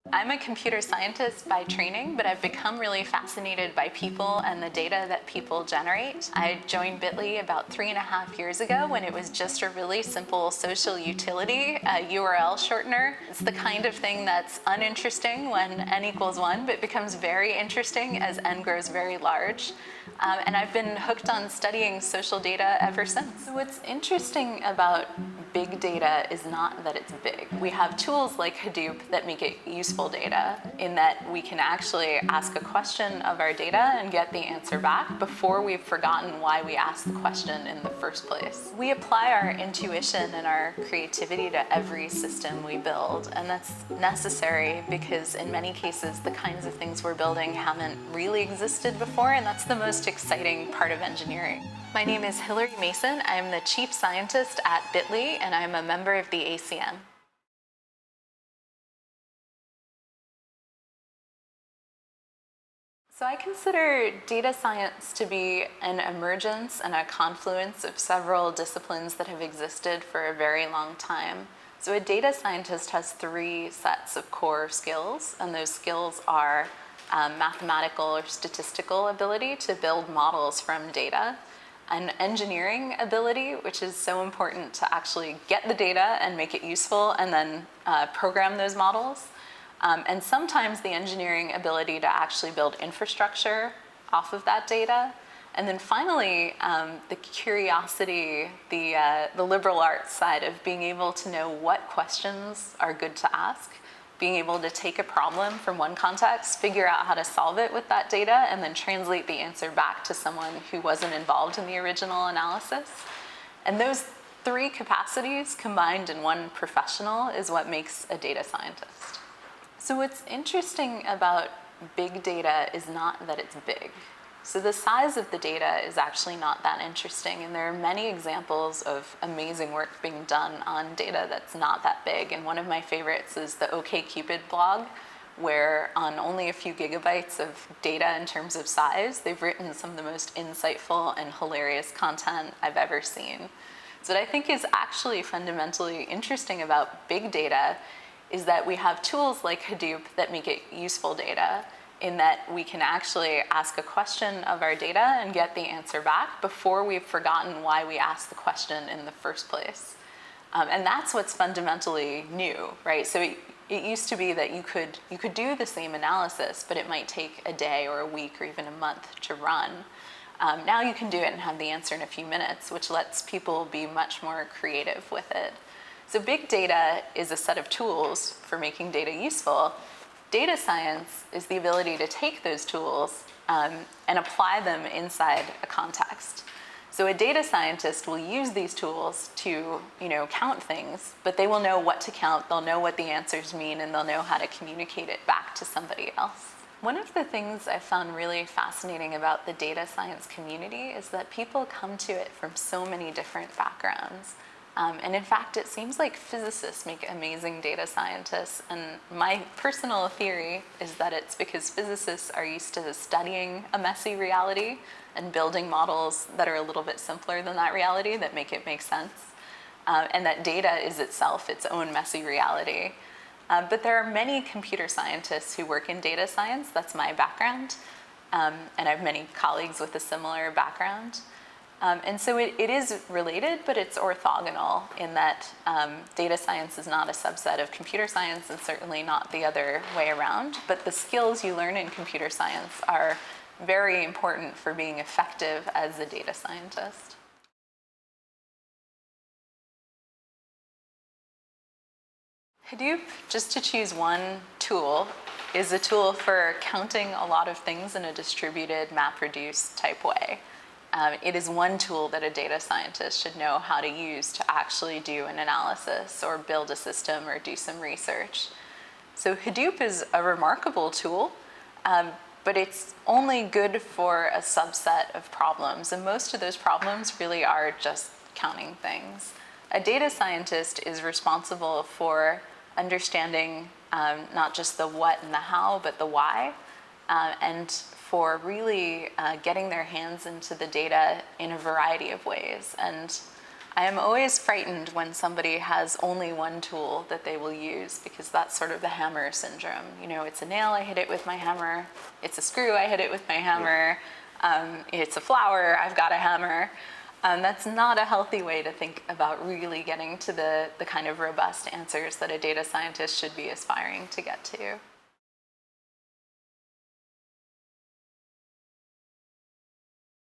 I'm a computer scientist by training, but I've become really fascinated by people and the data that people generate. I joined Bitly about 3.5 years ago when it was just a really simple social utility, a URL shortener. It's the kind of thing that's uninteresting when n equals 1, but becomes very interesting as n grows very large. And I've been hooked on studying social data ever since. What's interesting about big data is not that it's big. We have tools like Hadoop that make it useful data in that we can actually ask a question of our data and get the answer back before we've forgotten why we asked the question in the first place. We apply our intuition and our creativity to every system we build, and that's necessary because in many cases the kinds of things we're building haven't really existed before, and that's the most exciting part of engineering. My name is Hilary Mason. I'm the chief scientist at Bitly, and I'm a member of the ACM. So I consider data science to be an emergence and a confluence of several disciplines that have existed for a very long time. So a data scientist has 3 sets of core skills, and those skills are mathematical or statistical ability to build models from data, an engineering ability, which is so important to actually get the data and make it useful and then program those models. And sometimes the engineering ability to actually build infrastructure off of that data. And then finally, the curiosity, the liberal arts side of being able to know what questions are good to ask, being able to take a problem from one context, figure out how to solve it with that data, and then translate the answer back to someone who wasn't involved in the original analysis. And those 3 capacities combined in one professional is what makes a data scientist. So what's interesting about big data is not that it's big. So the size of the data is actually not that interesting, and there are many examples of amazing work being done on data that's not that big. And one of my favorites is the OkCupid blog, where on only a few gigabytes of data in terms of size, they've written some of the most insightful and hilarious content I've ever seen. So what I think is actually fundamentally interesting about big data is that we have tools like Hadoop that make it useful data, in that we can actually ask a question of our data and get the answer back before we've forgotten why we asked the question in the first place. And that's what's fundamentally new, right? So it used to be that you could do the same analysis, but it might take a day or a week or even a month to run. Now you can do it and have the answer in a few minutes, which lets people be much more creative with it. So big data is a set of tools for making data useful. Data science is the ability to take those tools and apply them inside a context. So a data scientist will use these tools to, count things, but they will know what to count, they'll know what the answers mean, and they'll know how to communicate it back to somebody else. One of the things I found really fascinating about the data science community is that people come to it from so many different backgrounds. And in fact, it seems like physicists make amazing data scientists. And my personal theory is that it's because physicists are used to studying a messy reality and building models that are a little bit simpler than that reality that make it make sense. And that data is itself its own messy reality. But there are many computer scientists who work in data science. That's my background. And I have many colleagues with a similar background. And so it is related, but it's orthogonal in that data science is not a subset of computer science and certainly not the other way around. But the skills you learn in computer science are very important for being effective as a data scientist. Hadoop, just to choose one tool, is a tool for counting a lot of things in a distributed MapReduce type way. It is one tool that a data scientist should know how to use to actually do an analysis or build a system or do some research. So Hadoop is a remarkable tool, but it's only good for a subset of problems. And most of those problems really are just counting things. A data scientist is responsible for understanding not just the what and the how, but the why, and for really getting their hands into the data in a variety of ways. And I am always frightened when somebody has only one tool that they will use, because that's sort of the hammer syndrome. You know, it's a nail, I hit it with my hammer. It's a screw, I hit it with my hammer. It's a flower, I've got a hammer. That's not a healthy way to think about really getting to the kind of robust answers that a data scientist should be aspiring to get to.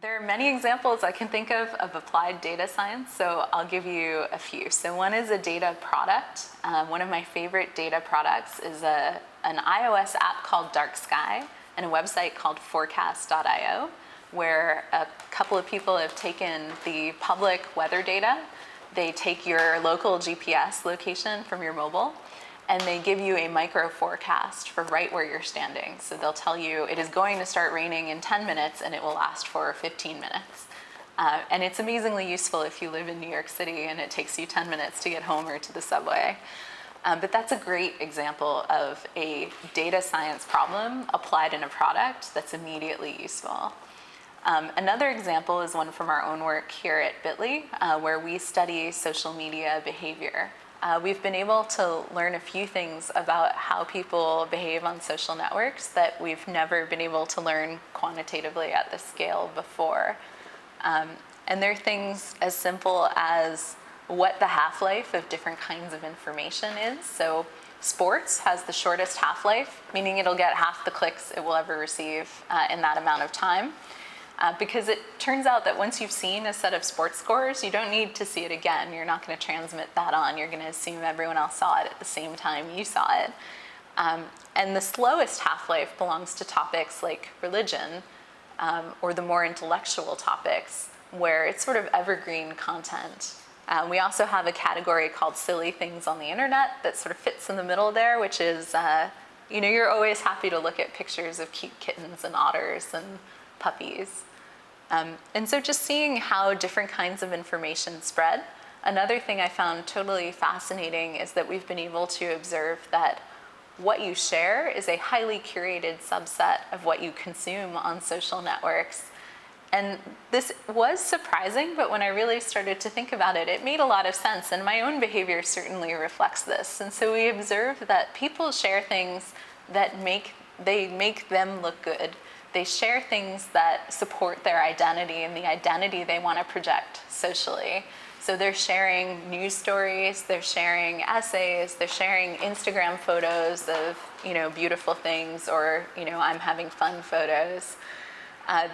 There are many examples I can think of applied data science, so I'll give you a few. So one is a data product. One of my favorite data products is an iOS app called Dark Sky and a website called forecast.io, where a couple of people have taken the public weather data. They take your local GPS location from your mobile, and they give you a micro forecast for right where you're standing. So they'll tell you it is going to start raining in 10 minutes and it will last for 15 minutes. And it's amazingly useful if you live in New York City and it takes you 10 minutes to get home or to the subway. But that's a great example of a data science problem applied in a product that's immediately useful. Another example is one from our own work here at Bitly, where we study social media behavior. We've been able to learn a few things about how people behave on social networks that we've never been able to learn quantitatively at this scale before. And they're things as simple as what the half-life of different kinds of information is. So sports has the shortest half-life, meaning it'll get half the clicks it will ever receive in that amount of time. Because it turns out that once you've seen a set of sports scores, you don't need to see it again. You're not going to transmit that on. You're going to assume everyone else saw it at the same time you saw it. And the slowest half-life belongs to topics like religion, or the more intellectual topics, where it's sort of evergreen content. We also have a category called silly things on the internet that sort of fits in the middle there, which is, you know, you're always happy to look at pictures of cute kittens and otters and puppies. And so just seeing how different kinds of information spread. Another thing I found totally fascinating is that we've been able to observe that what you share is a highly curated subset of what you consume on social networks. And this was surprising, but when I really started to think about it, it made a lot of sense, and my own behavior certainly reflects this. And so we observed that people share things that make them look good. They share things that support their identity and the identity they want to project socially. So they're sharing news stories, they're sharing essays, they're sharing Instagram photos of, you know, beautiful things, or, you know, I'm having fun photos.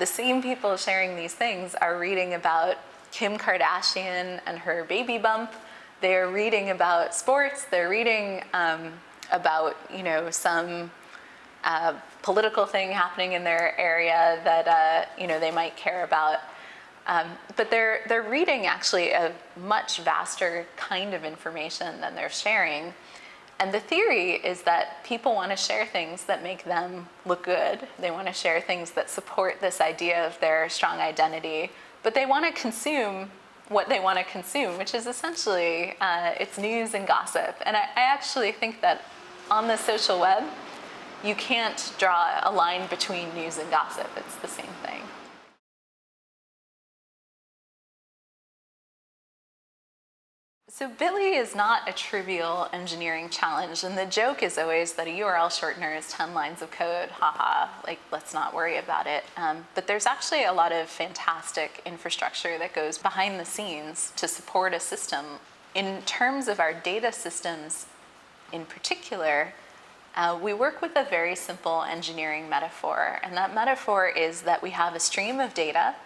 The same people sharing these things are reading about Kim Kardashian and her baby bump. They're reading about sports. They're reading about, you know, some political thing happening in their area that you know, they might care about. But they're reading actually a much vaster kind of information than they're sharing. And the theory is that people want to share things that make them look good. They want to share things that support this idea of their strong identity, but they want to consume what they want to consume, which is essentially it's news and gossip. And I actually think that on the social web, you can't draw a line between news and gossip. It's the same thing. So Bitly is not a trivial engineering challenge, and the joke is always that a URL shortener is 10 lines of code, haha, like, let's not worry about it. But there's actually a lot of fantastic infrastructure that goes behind the scenes to support a system. In terms of our data systems in particular, we work with a very simple engineering metaphor, and that metaphor is that we have a stream of data,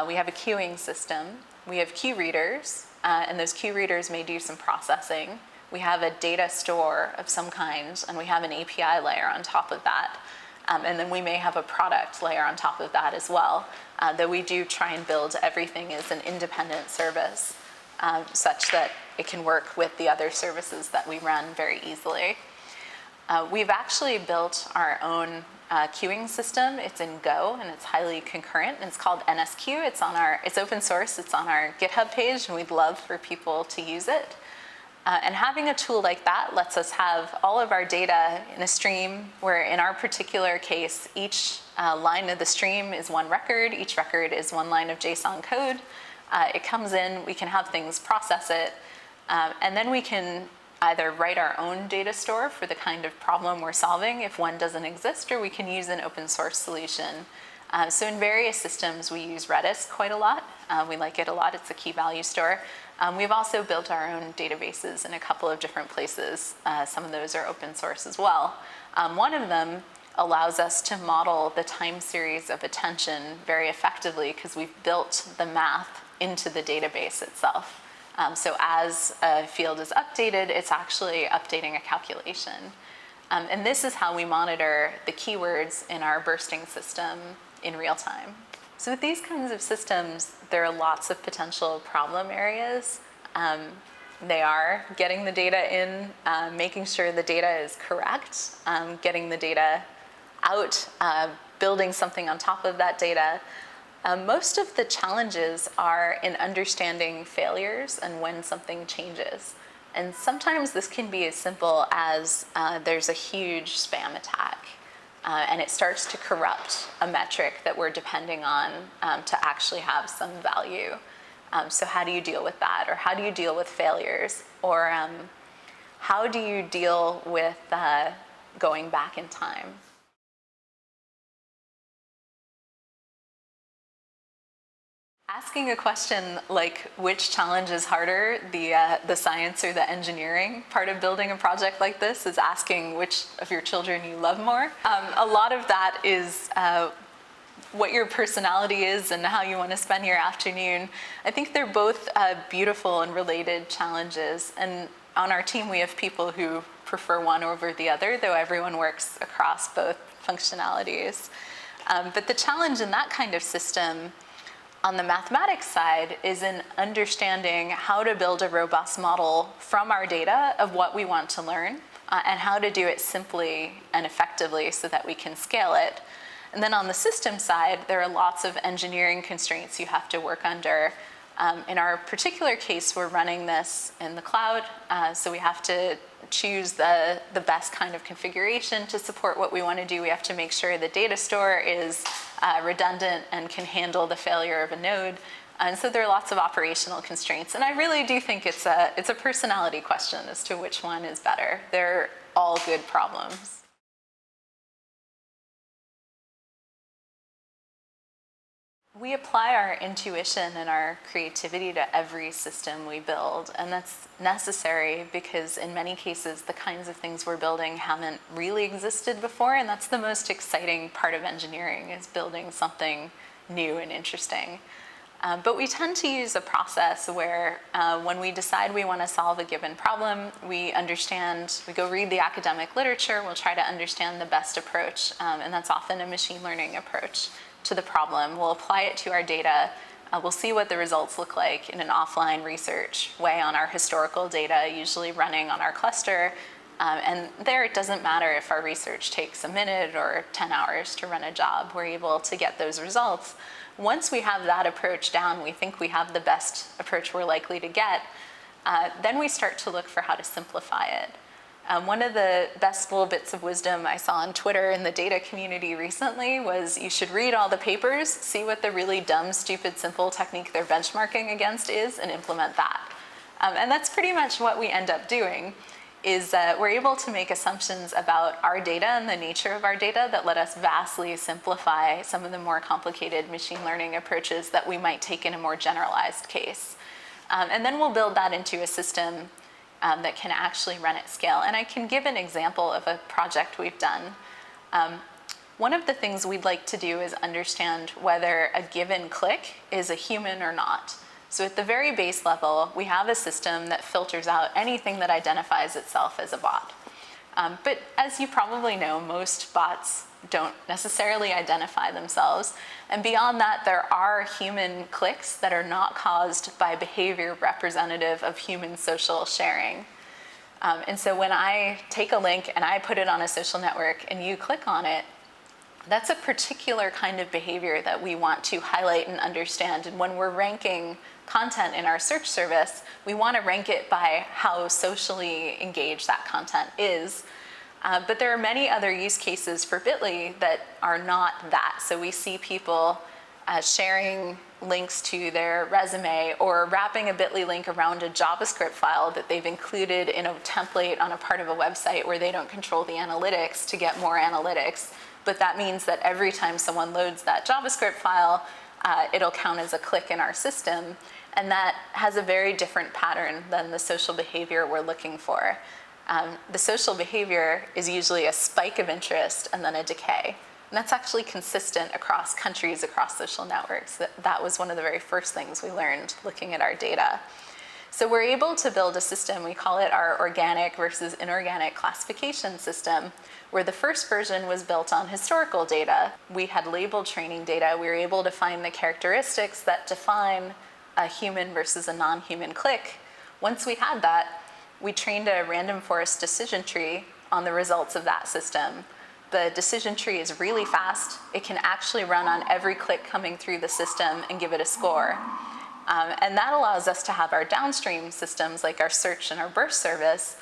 we have a queuing system, we have queue readers, and those queue readers may do some processing. We have a data store of some kind, and we have an API layer on top of that. And then we may have a product layer on top of that as well, though we do try and build everything as an independent service, such that it can work with the other services that we run very easily. We've actually built our own queuing system. It's in Go, and it's highly concurrent, and it's called NSQ. It's open source, it's on our GitHub page, and we'd love for people to use it. And having a tool like that lets us have all of our data in a stream, where in our particular case, each line of the stream is one record, each record is one line of JSON code, It comes in, we can have things process it, and then we can either write our own data store for the kind of problem we're solving if one doesn't exist, or we can use an open source solution. So in various systems, we use Redis quite a lot. We like it a lot. It's a key value store. We've also built our own databases in a couple of different places. Some of those are open source as well. One of them allows us to model the time series of attention very effectively because we've built the math into the database itself. So as a field is updated, it's actually updating a calculation. And this is how we monitor the keywords in our bursting system in real time. So with these kinds of systems, there are lots of potential problem areas. They are getting the data in, making sure the data is correct, getting the data out, building something on top of that data. Most of the challenges are in understanding failures and when something changes. And sometimes this can be as simple as there's a huge spam attack, and it starts to corrupt a metric that we're depending on to actually have some value. So how do you deal with that? Or how do you deal with failures? Or how do you deal with going back in time? Asking a question like which challenge is harder, the science or the engineering part of building a project like this is asking which of your children you love more. A lot of that is what your personality is and how you want to spend your afternoon. I think they're both beautiful and related challenges. And on our team, we have people who prefer one over the other, though everyone works across both functionalities. But the challenge in that kind of system on the mathematics side is in understanding how to build a robust model from our data of what we want to learn and how to do it simply and effectively so that we can scale it. And then on the system side, there are lots of engineering constraints you have to work under. In our particular case, we're running this in the cloud, so we have to choose the best kind of configuration to support what we want to do. We have to make sure the data store is redundant and can handle the failure of a node. And so there are lots of operational constraints. And I really do think it's a personality question as to which one is better. They're all good problems. We apply our intuition and our creativity to every system we build, and that's necessary because in many cases the kinds of things we're building haven't really existed before, and that's the most exciting part of engineering, is building something new and interesting. But we tend to use a process where when we decide we want to solve a given problem, we go read the academic literature, we'll try to understand the best approach, and that's often a machine learning approach to the problem. We'll apply it to our data. We'll see what the results look like in an offline research way on our historical data, usually running on our cluster. And there it doesn't matter if our research takes a minute or 10 hours to run a job. We're able to get those results. Once we have that approach down, we think we have the best approach we're likely to get, then we start to look for how to simplify it. One of the best little bits of wisdom I saw on Twitter in the data community recently was you should read all the papers, see what the really dumb, stupid, simple technique they're benchmarking against is, and implement that. And that's pretty much what we end up doing, is we're able to make assumptions about our data and the nature of our data that let us vastly simplify some of the more complicated machine learning approaches that we might take in a more generalized case. And then we'll build that into a system that can actually run at scale. And I can give an example of a project we've done. One of the things we'd like to do is understand whether a given click is a human or not. So at the very base level, we have a system that filters out anything that identifies itself as a bot. But as you probably know, most bots don't necessarily identify themselves. And beyond that, there are human clicks that are not caused by behavior representative of human social sharing. And so when I take a link and I put it on a social network and you click on it, that's a particular kind of behavior that we want to highlight and understand. And when we're ranking content in our search service, we want to rank it by how socially engaged that content is. But there are many other use cases for Bitly that are not that. So we see people sharing links to their resume, or wrapping a bit.ly link around a JavaScript file that they've included in a template on a part of a website where they don't control the analytics to get more analytics. But that means that every time someone loads that JavaScript file, it'll count as a click in our system. And that has a very different pattern than the social behavior we're looking for. The social behavior is usually a spike of interest and then a decay. And that's actually consistent across countries, across social networks. That was one of the very first things we learned looking at our data. So we're able to build a system, we call it our organic versus inorganic classification system, where the first version was built on historical data. We had labeled training data. We were able to find the characteristics that define a human versus a non-human click. Once we had that, we trained a random forest decision tree on the results of that system. The decision tree is really fast. It can actually run on every click coming through the system and give it a score. And that allows us to have our downstream systems, like our search and our burst service,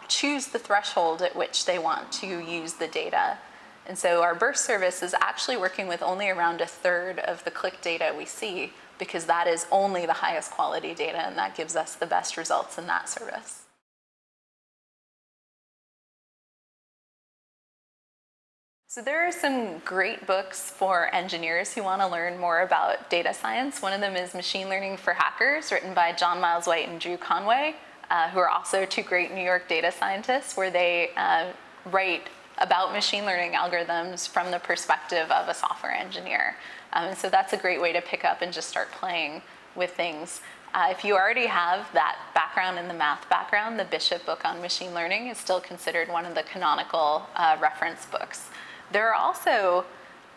choose the threshold at which they want to use the data. And so our burst service is actually working with only around a third of the click data we see, because that is only the highest quality data, and that gives us the best results in that service. So there are some great books for engineers who want to learn more about data science. One of them is Machine Learning for Hackers, written by John Miles White and Drew Conway, who are also two great New York data scientists, where they write about machine learning algorithms from the perspective of a software engineer. And so that's a great way to pick up and just start playing with things. If you already have that background in the math background, the Bishop book on machine learning is still considered one of the canonical reference books. There are also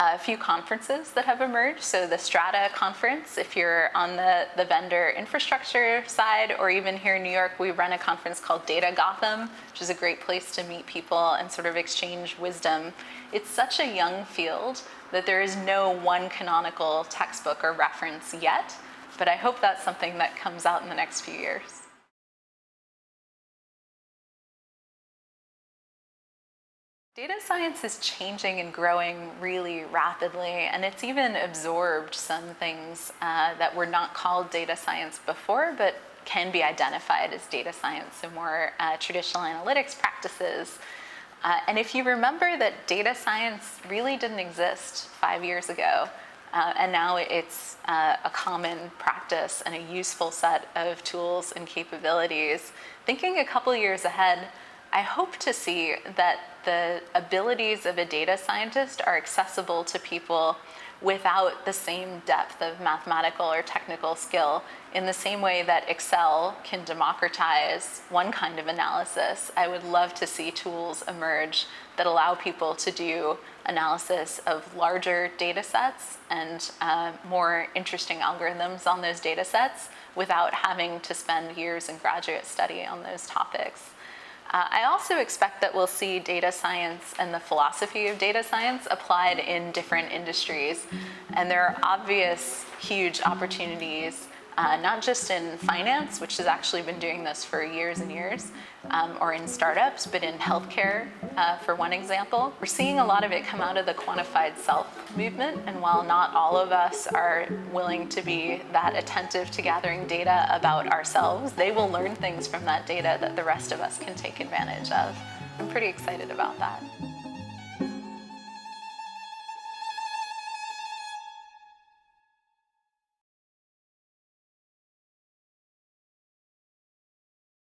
a few conferences that have emerged. So the Strata conference, if you're on the vendor infrastructure side, or even here in New York, we run a conference called Data Gotham, which is a great place to meet people and sort of exchange wisdom. It's such a young field that there is no one canonical textbook or reference yet, but I hope that's something that comes out in the next few years. Data science is changing and growing really rapidly, and it's even absorbed some things that were not called data science before, but can be identified as data science, so more traditional analytics practices. And if you remember that data science really didn't exist 5 years ago, and now it's a common practice and a useful set of tools and capabilities, thinking a couple years ahead, I hope to see that the abilities of a data scientist are accessible to people without the same depth of mathematical or technical skill. In the same way that Excel can democratize one kind of analysis, I would love to see tools emerge that allow people to do analysis of larger data sets and more interesting algorithms on those data sets without having to spend years in graduate study on those topics. I also expect that we'll see data science and the philosophy of data science applied in different industries. And there are obvious, huge opportunities, not just in finance, which has actually been doing this for years and years, or in startups, but in healthcare, for one example. We're seeing a lot of it come out of the quantified self movement, and while not all of us are willing to be that attentive to gathering data about ourselves, they will learn things from that data that the rest of us can take advantage of. I'm pretty excited about that.